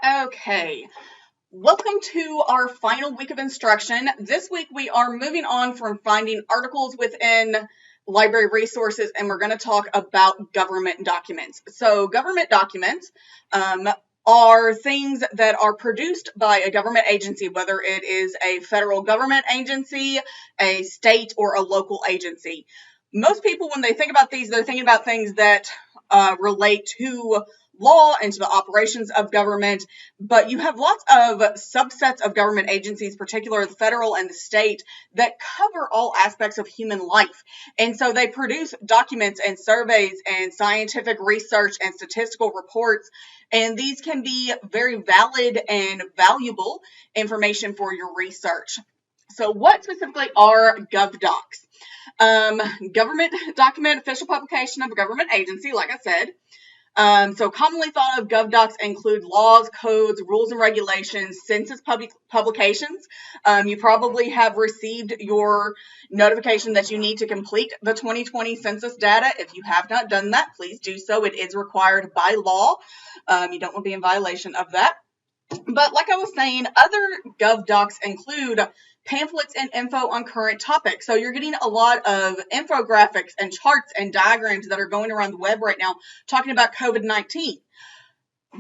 Okay, welcome to our final week of instruction. This week we are moving on from finding articles within library resources, and we're going to talk about government documents. So government documents are things that are produced by a government agency, whether it is a federal government agency, a state, or a local agency. Most people, when they think about these, they're thinking about things that relate to law and to the operations of government, but you have lots of subsets of government agencies, particularly the federal and the state, that cover all aspects of human life. And so they produce documents and surveys and scientific research and statistical reports, and these can be very valid and valuable information for your research. So what specifically are GovDocs? Government document, official publication of a government agency, like I said. So commonly thought of GovDocs include laws, codes, rules and regulations, census publications. You probably have received your notification that you need to complete the 2020 census data. If you have not done that, please do so. It is required by law. You don't want to be in violation of that. But like I was saying, other GovDocs include pamphlets and info on current topics. So you're getting a lot of infographics and charts and diagrams that are going around the web right now talking about COVID-19.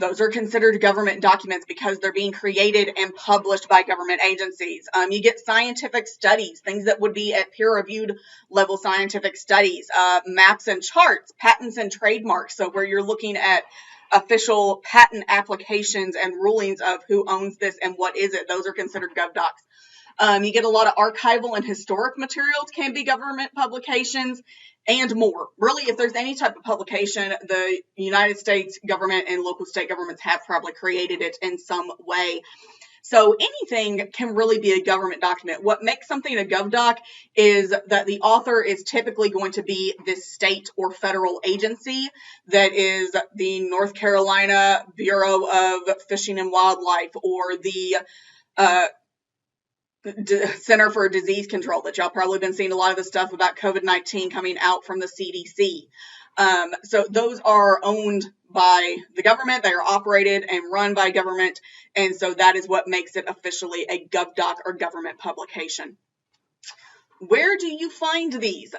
Those are considered government documents because they're being created and published by government agencies. You get scientific studies, things that would be at peer-reviewed level scientific studies, maps and charts, patents and trademarks. So where you're looking at official patent applications and rulings of who owns this and what is it, those are considered GovDocs. You get a lot of archival and historic materials, can be government publications, and more. Really, if there's any type of publication, the United States government and local state governments have probably created it in some way. So anything can really be a government document. What makes something a GovDoc is that the author is typically going to be this state or federal agency that is the North Carolina Bureau of Fishing and Wildlife or the Center for Disease Control that y'all probably been seeing a lot of the stuff about COVID-19 coming out from the CDC. So those are owned by the government. They are operated and run by government. And so that is what makes it officially a GovDoc or government publication. Where do you find these?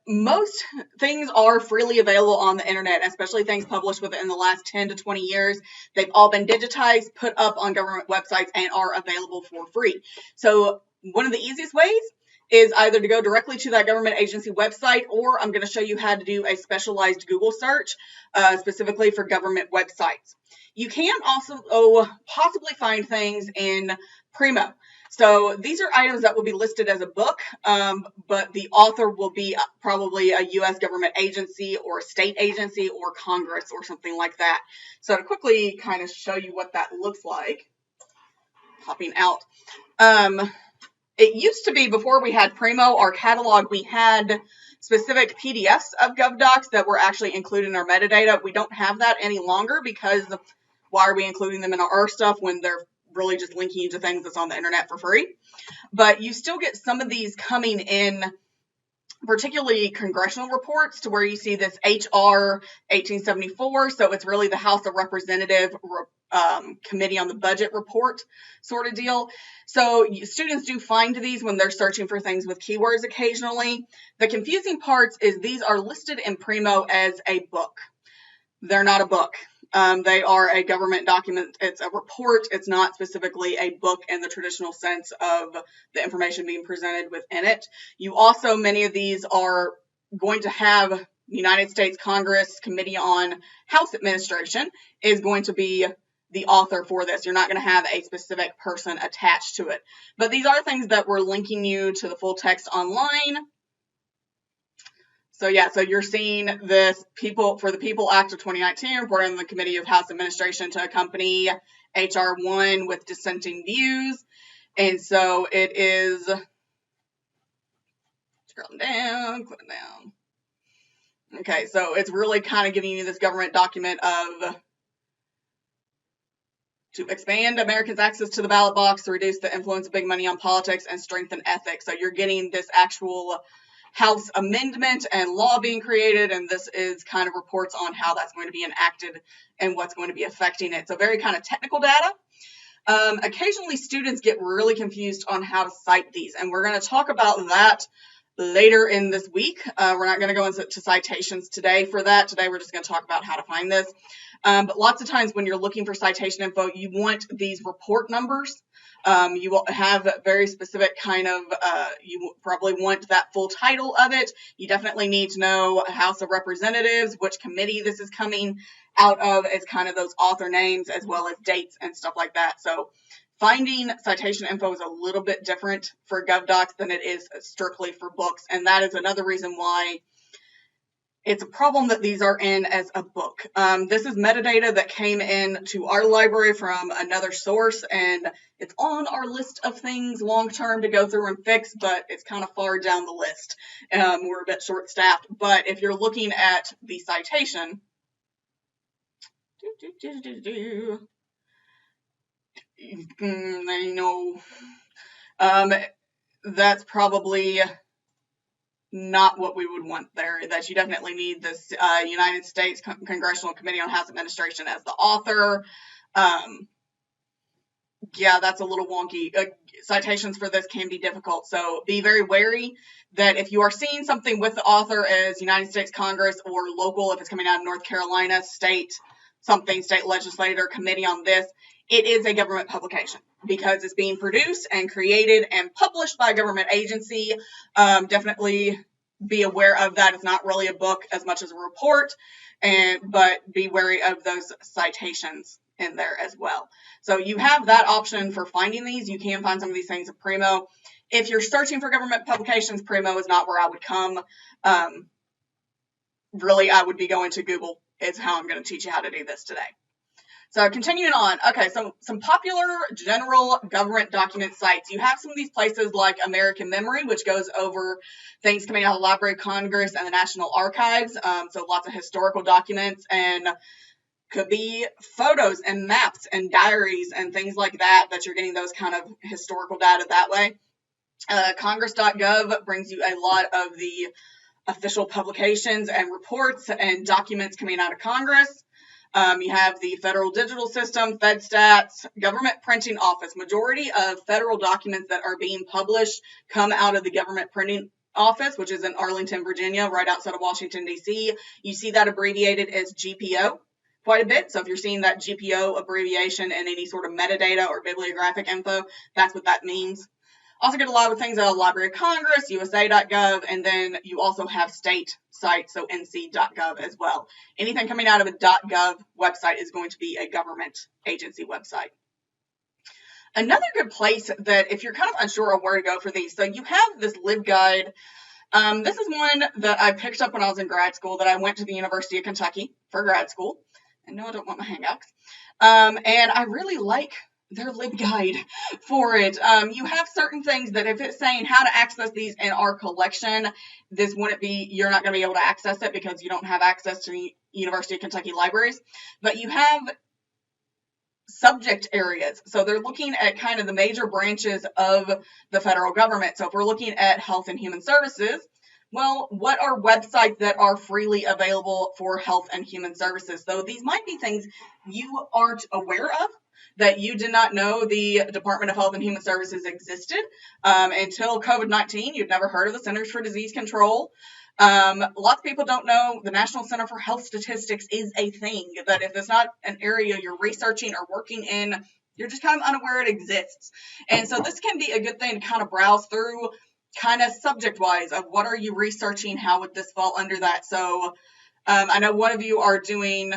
Most things are freely available on the internet, especially things published within the last 10 to 20 years. They've all been digitized, put up on government websites, and are available for free. So one of the easiest ways is either to go directly to that government agency website, or I'm going to show you how to do a specialized Google search specifically for government websites. You can also possibly find things in Primo. So these are items that will be listed as a book, but the author will be probably a U.S. government agency or a state agency or Congress or something like that. So to quickly kind of show you what that looks like, popping out. It used to be, before we had Primo, our catalog, we had specific PDFs of GovDocs that were actually included in our metadata. We don't have that any longer because why are we including them in our stuff when they're really just linking you to things that's on the internet for free? But you still get some of these coming in, particularly congressional reports, to where you see this HR 1874. So it's really the House of Representatives Committee on the Budget report sort of deal. So students do find these when they're searching for things with keywords occasionally. The confusing parts is these are listed in Primo as a book. They're not a book. They are a government document. It's a report. It's not specifically a book in the traditional sense of the information being presented within it. You also, many of these are going to have United States Congress Committee on House Administration is going to be the author for this. You're not going to have a specific person attached to it. But these are things that we're linking you to the full text online. So yeah, so you're seeing this for the People Act of 2019, reporting the Committee of House Administration to accompany HR 1 with dissenting views. And so it is, scrolling down, clicking down. Okay, so it's really kind of giving you this government document of to expand Americans' access to the ballot box, to reduce the influence of big money on politics, and strengthen ethics. So you're getting this actual House amendment and law being created, and this is kind of reports on how that's going to be enacted and what's going to be affecting it. So very kind of technical data. Occasionally students get really confused on how to cite these, and we're going to talk about that later in this week. We're not going to go into citations today for that. Today we're just going to talk about how to find this. But lots of times when you're looking for citation info, you want these report numbers. You will have very specific kind of, you probably want that full title of it. You definitely need to know House of Representatives, which committee this is coming out of, as kind of those author names, as well as dates and stuff like that. So finding citation info is a little bit different for GovDocs than it is strictly for books. And that is another reason why it's a problem that these are in as a book. This is metadata that came in to our library from another source, and it's on our list of things long-term to go through and fix, but it's kind of far down the list. We're a bit short-staffed, but if you're looking at the citation, I know that's probably not what we would want there. That you definitely need this United States Congressional Committee on House Administration as the author. Yeah, that's a little wonky. Citations for this can be difficult, so be very wary that if you are seeing something with the author as United States Congress or local, if it's coming out of North Carolina, state legislator, committee on this, it is a government publication because it's being produced and created and published by a government agency. Definitely be aware of that. It's not really a book as much as a report, but be wary of those citations in there as well. So you have that option for finding these. You can find some of these things at Primo. If you're searching for government publications, Primo is not where I would come. Really, I would be going to Google. Is how I'm going to teach you how to do this today. So continuing on, okay, so some popular general government document sites. You have some of these places like American Memory, which goes over things coming out of the Library of Congress and the National Archives, so lots of historical documents, and could be photos and maps and diaries and things like that you're getting those kind of historical data that way. Congress.gov brings you a lot of the official publications and reports and documents coming out of Congress. You have the Federal Digital System, FedStats, Government Printing Office. Majority of federal documents that are being published come out of the Government Printing Office, which is in Arlington, Virginia, right outside of Washington, D.C. You see that abbreviated as GPO quite a bit. So if you're seeing that GPO abbreviation in any sort of metadata or bibliographic info, that's what that means. Also get a lot of things out of Library of Congress, USA.gov, and then you also have state sites, so NC.gov as well. Anything coming out of a .gov website is going to be a government agency website. Another good place that if you're kind of unsure of where to go for these, so you have this LibGuide. This is one that I picked up when I was in grad school, that I went to the University of Kentucky for grad school. And no, I don't want my hangouts. And I really like their LibGuide for it. You have certain things that if it's saying how to access these in our collection, this wouldn't be, you're not going to be able to access it because you don't have access to the University of Kentucky libraries. But you have subject areas. So they're looking at kind of the major branches of the federal government. So if we're looking at Health and Human Services, well, what are websites that are freely available for Health and Human Services? So these might be things you aren't aware of, that you did not know the Department of Health and Human Services existed until COVID-19. You'd never heard of the Centers for Disease Control. Lots of people don't know the National Center for Health Statistics is a thing, that if it's not an area you're researching or working in, you're just kind of unaware it exists. And so this can be a good thing to kind of browse through kind of subject-wise of what are you researching, how would this fall under that. So I know one of you are doing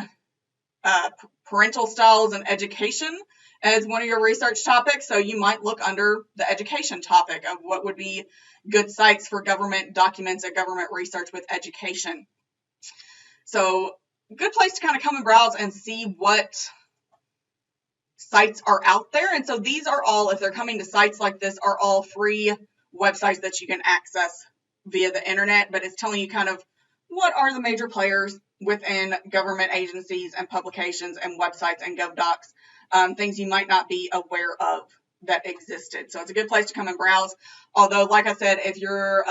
parental styles and education as one of your research topics, so you might look under the education topic of what would be good sites for government documents and government research with education. So good place to kind of come and browse and see what sites are out there. And so these are all, if they're coming to sites like this, are all free websites that you can access via the internet, but it's telling you kind of what are the major players within government agencies and publications and websites and GovDocs, things you might not be aware of that existed. So it's a good place to come and browse. Although, like I said, if you're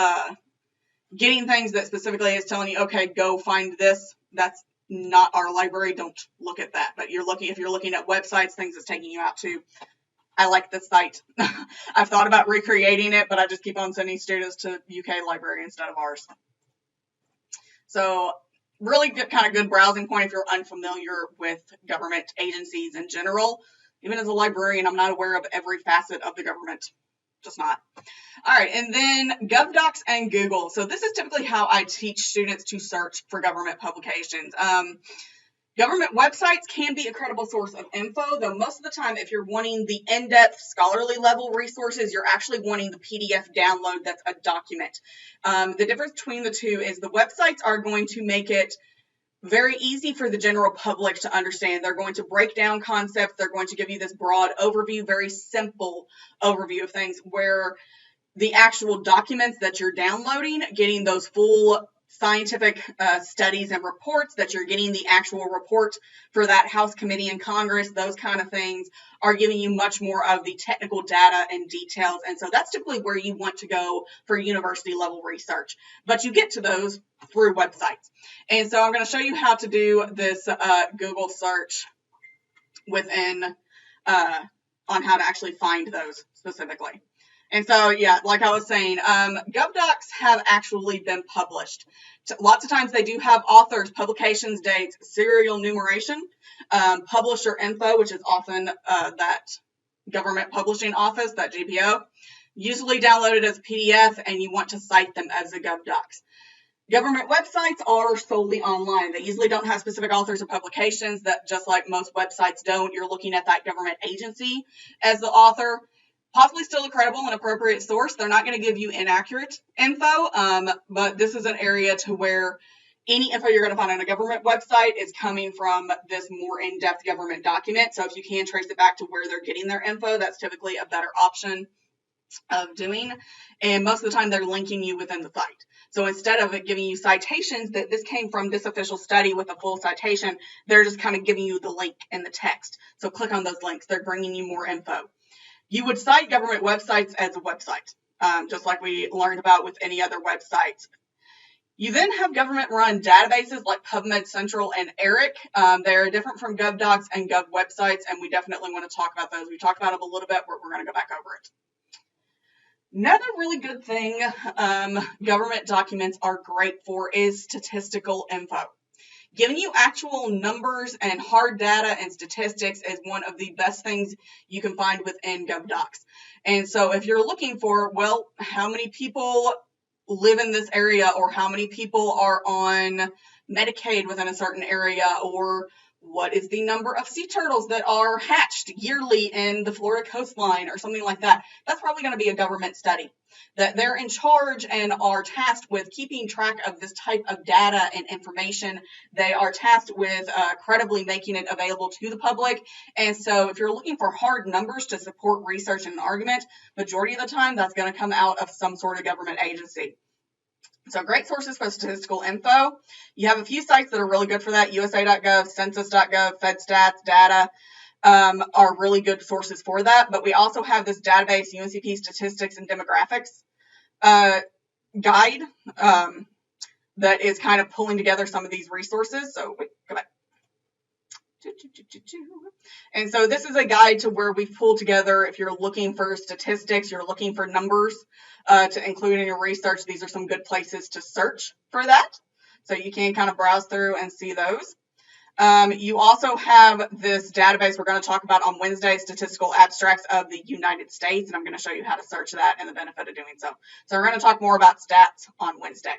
getting things that specifically is telling you, okay, go find this, that's not our library, don't look at that. But if you're looking at websites, things it's taking you out to, I like this site. I've thought about recreating it, but I just keep on sending students to UK library instead of ours. So really good browsing point if you're unfamiliar with government agencies in general. Even as a librarian, I'm not aware of every facet of the government. Just not. All right, and then GovDocs and Google. So this is typically how I teach students to search for government publications. Government websites can be a credible source of info, though most of the time, if you're wanting the in-depth scholarly level resources, you're actually wanting the PDF download that's a document. The difference between the two is the websites are going to make it very easy for the general public to understand. They're going to break down concepts. They're going to give you this broad overview, very simple overview of things, where the actual documents that you're downloading, getting those full scientific studies and reports, that you're getting the actual report for that House committee in Congress, those kind of things are giving you much more of the technical data and details. And so that's typically where you want to go for university level research. But you get to those through websites. And so I'm going to show you how to do this Google search within on how to actually find those specifically. And so, yeah, like I was saying, GovDocs have actually been published. Lots of times they do have authors, publications, dates, serial numeration, publisher info, which is often that government publishing office, that GPO, usually downloaded as PDF, and you want to cite them as a GovDocs. Government websites are solely online. They usually don't have specific authors or publications, that just like most websites don't. You're looking at that government agency as the author. Possibly still a credible and appropriate source. They're not going to give you inaccurate info, but this is an area to where any info you're going to find on a government website is coming from this more in-depth government document. So if you can trace it back to where they're getting their info, that's typically a better option of doing. And most of the time they're linking you within the site. So instead of it giving you citations that this came from this official study with a full citation, they're just kind of giving you the link in the text. So click on those links. They're bringing you more info. You would cite government websites as a website, just like we learned about with any other websites. You then have government-run databases like PubMed Central and ERIC. They're different from GovDocs and Gov websites, and we definitely want to talk about those. We talked about them a little bit, but we're going to go back over it. Another really good thing government documents are great for is statistical info. Giving you actual numbers and hard data and statistics is one of the best things you can find within GovDocs. And so if you're looking for, well, how many people live in this area, or how many people are on Medicaid within a certain area, or what is the number of sea turtles that are hatched yearly in the Florida coastline, or something like that, that's probably going to be a government study. That they're in charge and are tasked with keeping track of this type of data and information. They are tasked with credibly making it available to the public. And so if you're looking for hard numbers to support research and an argument, majority of the time that's going to come out of some sort of government agency. So great sources for statistical info. You have a few sites that are really good for that. USA.gov, Census.gov, FedStats, data are really good sources for that. But we also have this database, UNCP Statistics and Demographics guide that is kind of pulling together some of these resources. So wait, go back. And so this is a guide to where we've pulled together, if you're looking for statistics, you're looking for numbers to include in your research, these are some good places to search for that. So you can kind of browse through and see those. You also have this database we're going to talk about on Wednesday, Statistical Abstracts of the United States, and I'm going to show you how to search that and the benefit of doing so. So we're going to talk more about stats on Wednesday.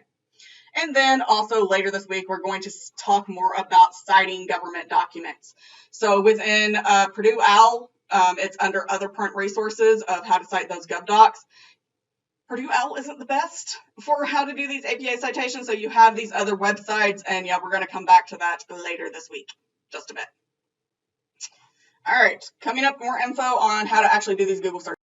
And then also later this week, we're going to talk more about citing government documents. So within Purdue OWL, it's under other print resources of how to cite those GovDocs. Purdue OWL isn't the best for how to do these APA citations, so you have these other websites, and yeah, we're going to come back to that later this week, just a bit. All right, coming up, more info on how to actually do these Google searches.